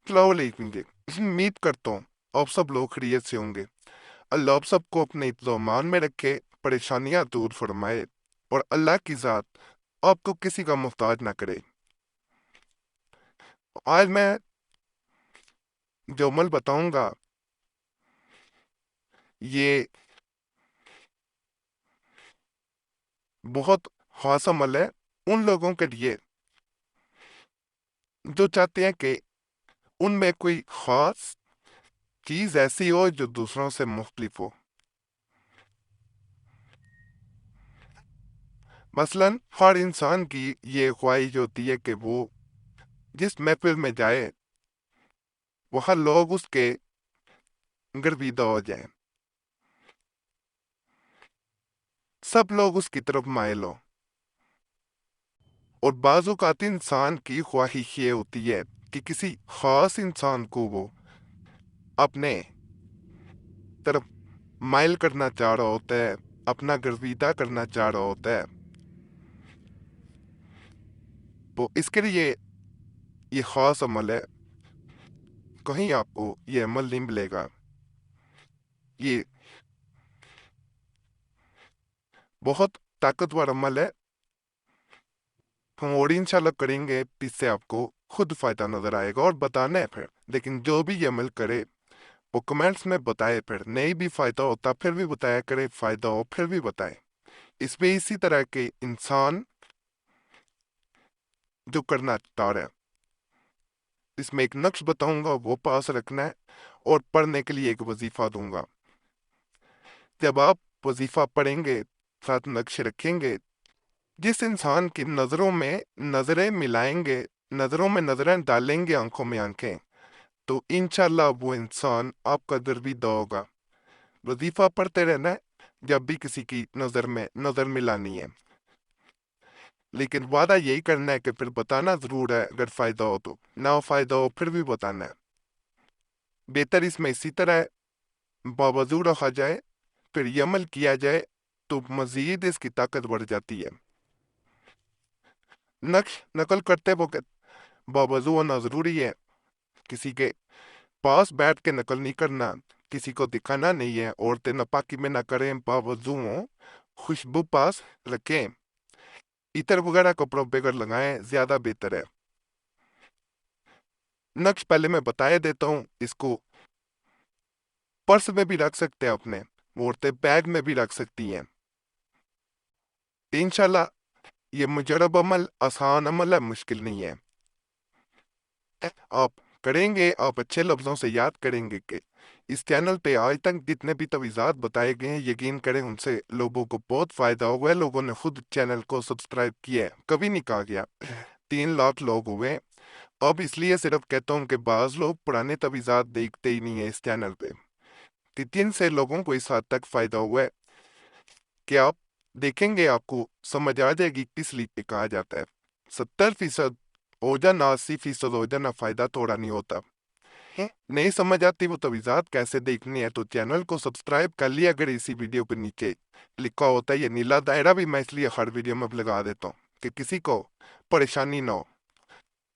अस्सलाम वालेकुम जी। उम्मीद करता हूँ आप सब लोग खैरियत से होंगे। अल्लाह आप सबको अपने इत्मीनान में रखे, परेशानियां दूर फरमाए और अल्लाह की ज़ात आपको किसी का मोहताज ना करे। आज मैं जो अमल बताऊंगा ये बहुत खास अमल है उन लोगों के लिए जो चाहते हैं कि उनमें कोई खास चीज़ ऐसी हो जो दूसरों से मुख्तलिफ हो। मसलन हर इंसान की ये ख्वाहिश होती है कि वो जिस महफिल में जाए वहाँ लोग उसके गर्विदा हो जाएं, सब लोग उसकी तरफ माइल हो। और बाज़ औक़ात इंसान की ख्वाहिश ये होती है कि किसी खास इंसान को वो अपने तरफ माइल करना चाह रहा होता है, अपना गर्विदा करना चाह रहा होता है। तो इसके लिए ये खास अमल है, कहीं आपको ये अमल नहीं मिलेगा। ये बहुत ताकतवर अमल है, हम और इंशाल्लाह करेंगे, इससे आपको खुद फायदा नजर आएगा और बताना है फिर। लेकिन जो भी ये अमल करे वो कमेंट्स में बताए, फिर नहीं भी फायदा होता फिर भी बताया करे, फायदा हो फिर भी बताए। इसमें इसी तरह के इंसान जो करना चाह रहा है, इसमें एक नक्श बताऊंगा वो पास रखना है और पढ़ने के लिए एक वजीफा दूंगा। जब आप वजीफा पढ़ेंगे साथ नक्श रखेंगे, जिस इंसान की नजरों में नजरें मिलाएंगे, नजरों में नजरें डालेंगे, आंखों में आंखें, तो इंशाल्लाह वो इंसान आपका दरबीदा होगा। वजीफा पढ़ते रहना है जब भी किसी की नजर में नजर मिलानी है, लेकिन वादा यही करना है कि फिर बताना जरूर है, अगर फायदा हो तो, ना हो फायदा हो फिर भी बताना है। बेहतर इसमें इसी तरह बावजूद रखा जाए, फिर ये अमल किया जाए तो मजीद इसकी ताकत बढ़ जाती है। नक्श नकल करते वक्त बावजूद होना जरूरी है, किसी के पास बैठ के नकल नहीं करना, किसी को दिखाना नहीं है, औरतें नापाकी में ना करें, बावजूद हो, खुशबू पास रखें, इतर वगैरह कपड़ों पे अगर लगाएं ज्यादा बेहतर है। नक्श पहले मैं बताया देता हूँ, इसको पर्स में भी रख सकते हैं अपने, औरतें बैग में भी रख सकती हैं। इंशाल्लाह ये मुजरब अमल आसान अमल है, मुश्किल नहीं है। आप करेंगे, आप अच्छे लफ्जों से याद करेंगे कि इस चैनल पे आज तक जितने भी तवीज़ात बताए गए हैं, यकीन करें उनसे लोगों को बहुत फायदा हुआ है। लोगों ने खुद चैनल को सब्सक्राइब किया है, कभी नहीं कहा गया 3 लाख लोग हुए हैं। अब इसलिए सिर्फ कहता हूँ कि बाज लोग पुराने तवीज़ात देखते ही नहीं है इस चैनल पे। तीन से लोगों को इस हद तक फायदा हुआ है कि आप देखेंगे, आपको समझ आ जाएगी किस लिए पे कहा जाता है 70% हो जाना, 80% हो जाना, फायदा थोड़ा नहीं होता है। नहीं समझ आती वो तवीज़ात कैसे देखनी है तो चैनल को सब्सक्राइब कर लिया। अगर इसी वीडियो के नीचे लिखा होता है ये नीला दायरा, भी मैं इसलिए हर वीडियो में लगा देता हूँ कि किसी को परेशानी ना हो।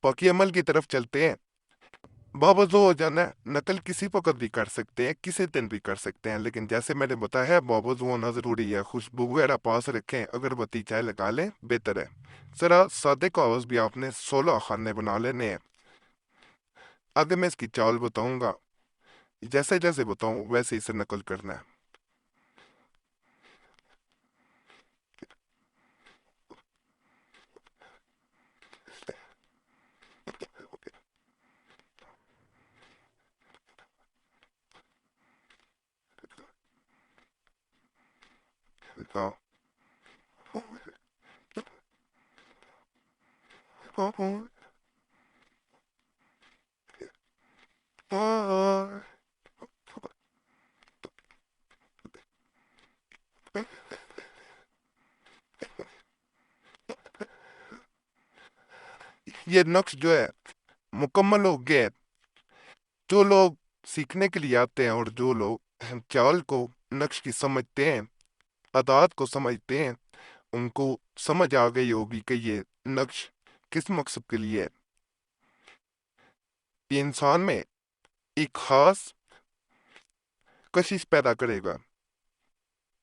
बाकी अमल की तरफ चलते हैं। बावजूद हो जाना है, नकल किसी वक्त भी कर सकते हैं, किसी दिन भी कर सकते हैं, लेकिन जैसे मैंने बताया है बावजूद होना ज़रूरी है। खुशबू वगैरह पास रखें, अगरबत्ती चाय लगा लें, बेहतर है। ज़रा सादे कागज़ भी आपने 16 खाने बना लेने हैं। आगे मैं इसकी चाल बताऊंगा, जैसे जैसे बताऊं वैसे इसे नकल करना है। तो, ये नक्श जो है मुकम्मल हो गया है। जो लोग सीखने के लिए आते हैं और जो लोग चाल को, नक्श की समझते हैं, अदात को समझते हैं, उनको समझ आ गई होगी कि ये नक्श किस मकसद के लिए है। ये इंसान में एक खास कशिश पैदा करेगा।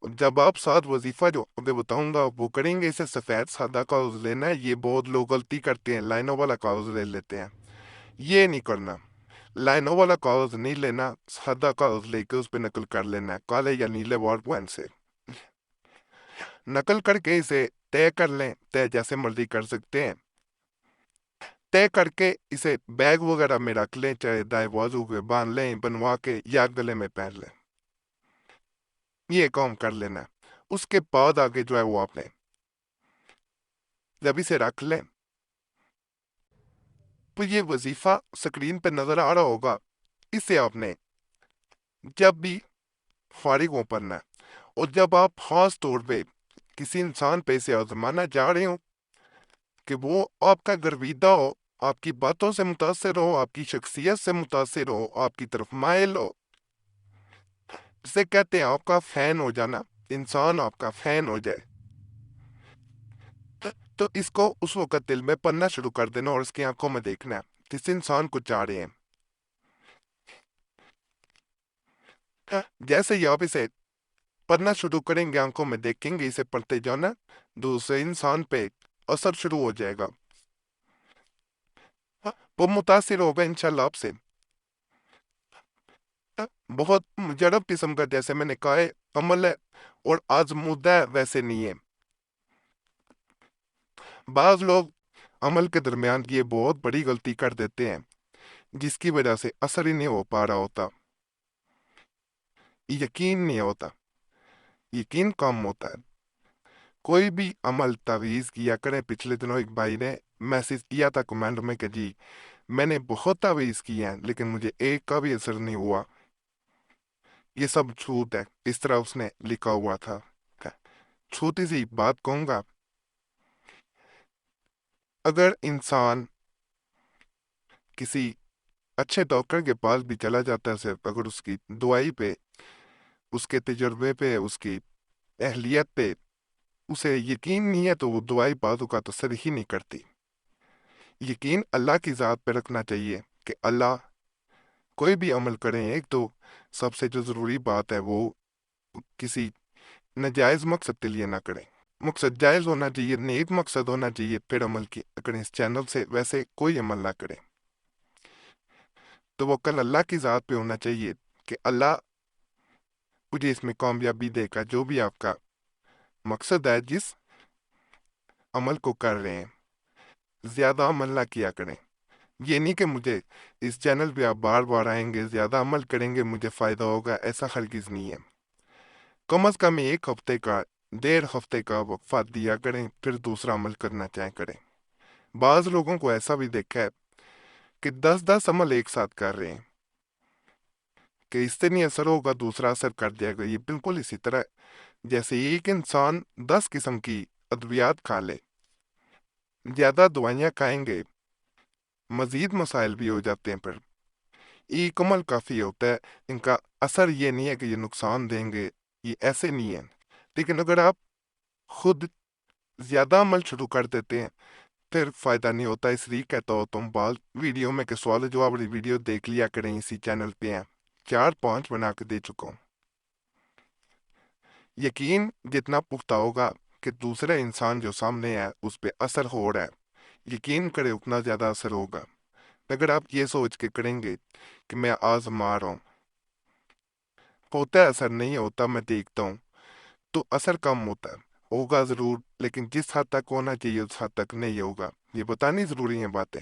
जब आप सात वजीफा जो आगे बताऊंगा वो करेंगे, इसे सफ़ेद सादा कागज लेना है। ये बहुत लोग गलती करते हैं, लाइनों वाला कागज ले लेते हैं। ये नहीं करना, लाइनों वाला कागज नहीं लेना, सादा कागज लेके उस पर नकल कर लेना है, काले या नीले बॉल पेन से नकल करके इसे तय कर लें। तय जैसे मर्जी कर सकते हैं। तय करके इसे बैग वगैरह में रख लें, चाहे दाएं बाजू पे बांध लें, बनवा के या गले में पहन लें। ये काम कर लेना है। उसके बाद आगे जो है वो आपने जब इसे रख लें तो ये वजीफा स्क्रीन पे नजर आ रहा होगा। इसे आपने जब भी फारिग हो पढ़ना है, और जब आप खास तौर पे किसी इंसान पे इसे आजमाना जा रहे हो कि वो आपका गर्विदा हो, आपकी बातों से मुतासिर हो, आपकी शख्सियत से मुतासिर हो, आपकी तरफ माइल हो, जिसे कहते हैं आपका फैन हो जाना, इंसान आपका फैन हो जाए, तो इसको उस वक्त दिल में पढ़ना शुरू कर देना और उसकी आंखों में देखना है जिस इंसान को चाह रहे हैं। जैसे ही आप इसे पढ़ना शुरू करेंगे, आंखों में देखेंगे, इसे पढ़ते जाना, दूसरे इंसान पे असर शुरू हो जाएगा। वो मुतासिर होगा इंशाल्लाह आपसे। बहुत मुजरब किस्म का, जैसे मैंने कहा है, अमल है और आजमूदा है, वैसे नहीं है। बाज लोग अमल के दरमियान ये बहुत बड़ी गलती कर देते हैं जिसकी वजह से असर ही नहीं हो पा रहा होता, यकीन नहीं होता, यकीन कम होता है। कोई भी अमल तावीज़ किया करें। पिछले दिनों एक भाई ने मैसेज किया था कमेंट में कि जी मैंने बहुत तावीज़ किए हैं लेकिन मुझे एक का भी असर नहीं हुआ, ये सब झूठ है, इस तरह उसने लिखा हुआ था। छोटी सी बात कहूंगा, अगर इंसान किसी अच्छे डॉक्टर के पास भी चला जाता है, सिर्फ अगर उसकी दवाई पे, उसके तजर्बे पे, उसकी अहलियत पे उसे यकीन नहीं है, तो वो दवाई बाजू का असर ही नहीं करती। यकीन अल्लाह की ज़ात पे रखना चाहिए कि अल्लाह कोई भी अमल करें। एक तो सबसे जो ज़रूरी बात है वो किसी नाजायज़ मकसद के लिए ना करें। मकसद जायज़ होना चाहिए, नेक मकसद होना चाहिए, फिर अमल की करें इस चैनल से। वैसे कोई अमल ना करें तो वो कल अल्लाह की ज़ात पे होना चाहिए कि अल्लाह मुझे इसमें कामयाबी देगा। जो भी आपका मकसद है, जिस अमल को कर रहे हैं, ज़्यादा अमल ना किया करें। ये नहीं कि मुझे इस चैनल पे आप बार बार आएंगे, ज़्यादा अमल करेंगे, मुझे फ़ायदा होगा, ऐसा हरगिज़ नहीं है। कम अज़ कम एक हफ्ते का, 1.5 हफ्ते का वक्फा दिया करें, फिर दूसरा अमल करना चाहें करें। बाज़ लोगों को ऐसा भी देखा है कि 10-10 अमल एक साथ कर रहे हैं कि इससे नहीं असर होगा, दूसरा असर कर जाएगा। ये बिल्कुल इसी तरह जैसे एक इंसान 10 किस्म की अद्वियात खा ले, ज़्यादा दवाइयाँ खाएंगे, मजीद मसाइल भी हो जाते हैं। पर एक अमल काफ़ी होता है, इनका असर ये नहीं है कि ये नुकसान देंगे, ये ऐसे नहीं है। लेकिन अगर आप खुद ज़्यादा अमल शुरू कर देते हैं फिर फ़ायदा नहीं होता। इसलिए कहता हो तुम बाल वीडियो में के सवाल जवाब वाली वीडियो देख लिया करें, इसी चैनल पे हैं, 4-5 बना के दे चुका हूँ। यकीन जितना पुख्ता होगा कि दूसरे इंसान जो सामने है उस पर असर हो रहा है, यकीन करे उतना ज़्यादा असर होगा। अगर आप ये सोच के करेंगे कि मैं आजमा रहा हूँ, होता है असर नहीं होता, मैं देखता हूँ, तो असर कम होता है। होगा ज़रूर, लेकिन जिस हद तक होना चाहिए उस हद तक नहीं होगा। ये बतानी ज़रूरी है बातें।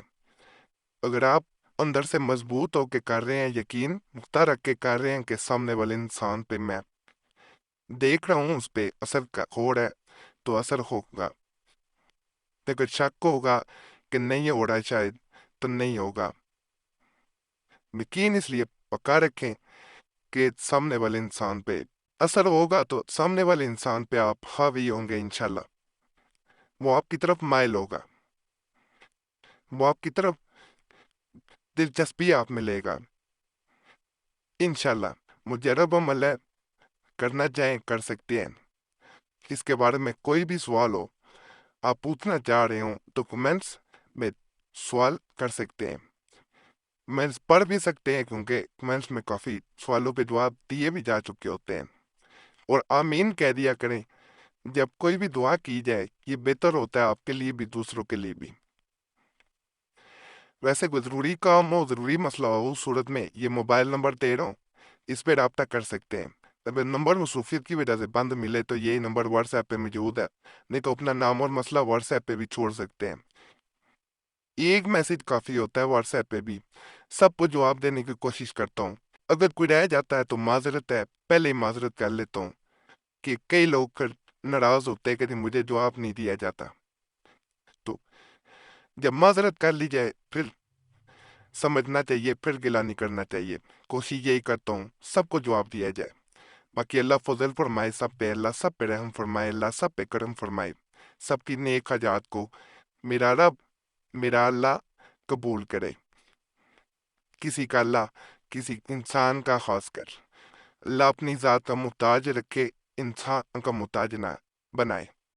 अगर आप अंदर से मजबूत होके कर रहे हैं, यकीन मुख्ता रख के कर रहे हैं कि सामने वाले इंसान पे मैं देख रहा हूँ, उस पे असर का हो रहा है, तो असर होगा। अगर शक होगा कि नहीं हो रहा है शायद, तो नहीं होगा। यकीन इसलिए पक्का रखें कि सामने वाले इंसान पे असर होगा, तो सामने वाले इंसान पे आप हावी होंगे इंशाल्लाह। वो आपकी तरफ माइल होगा, वो आपकी तरफ दिलचस्पी आप मिलेगा इंशाल्लाह। मुजरब अमल है, करना चाहें कर सकते हैं। इसके बारे में कोई भी सवाल हो, आप पूछना चाह रहे हो, तो कमेंट्स में सवाल कर सकते हैं। कमेंट्स पढ़ भी सकते हैं क्योंकि कमेंट्स में काफ़ी सवालों पे जवाब दिए भी जा चुके होते हैं। और आमीन कह दिया करें जब कोई भी दुआ की जाए, ये बेहतर होता है आपके लिए भी दूसरों के लिए भी। वैसे कोई ज़रूरी काम हो, ज़रूरी मसला हो, उस सूरत में ये मोबाइल नंबर दे रहा हूँ, इस पर रब्ता कर सकते हैं। तब नंबर मसरूफियत की वजह से बंद मिले तो ये नंबर व्हाट्सएप पे मौजूद है, नहीं तो अपना नाम और मसला व्हाट्सएप पे भी छोड़ सकते हैं। एक मैसेज काफ़ी होता है व्हाट्सएप पे भी, सबको जवाब देने की कोशिश करता हूँ। अगर कोई रह जाता है तो माजरत है, पहले ही माजरत कर लेता हूँ कि कई लोग नाराज़ होते हैं कि मुझे जवाब नहीं दिया जाता। तो जब माजरत कर ली जाए फिर समझना चाहिए, फिर गिला नहीं करना चाहिए। कोशिश यही करता हूँ सबको जवाब दिया जाए। बाकी अल्लाह फजल फरमाए सब पे, अल्लाह सब पे रहम फरमाए, अल्लाह सब पे करम फरमाए, सबकी नेक हजात को मेरा रब, मेरा अल्लाह कबूल करे। किसी का अल्लाह, किसी इंसान का खास कर अल्लाह अपनी ज़ात का मुहताज रखे, इंसान का मुहताज ना बनाए।